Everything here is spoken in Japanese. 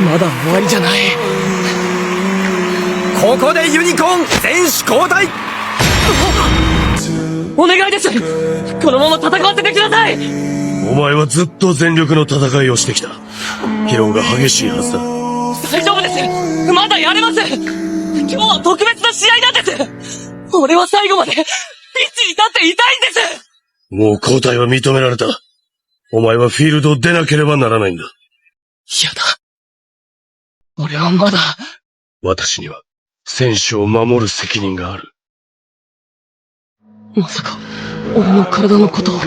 まだ終わりじゃない。ここでユニコーン選手交代。お願いです。このまま戦わせてください。お前はずっと全力の戦いをしてきた。疲労が激しいはずだ。大丈夫です。まだやれます。今日は特別な試合なんです。俺は最後までピッチに立っていたいんです。もう交代は認められた。お前はフィールドを出なければならないんだ。嫌だ。俺はまだ。私には選手を守る責任がある。まさか俺の体のことを。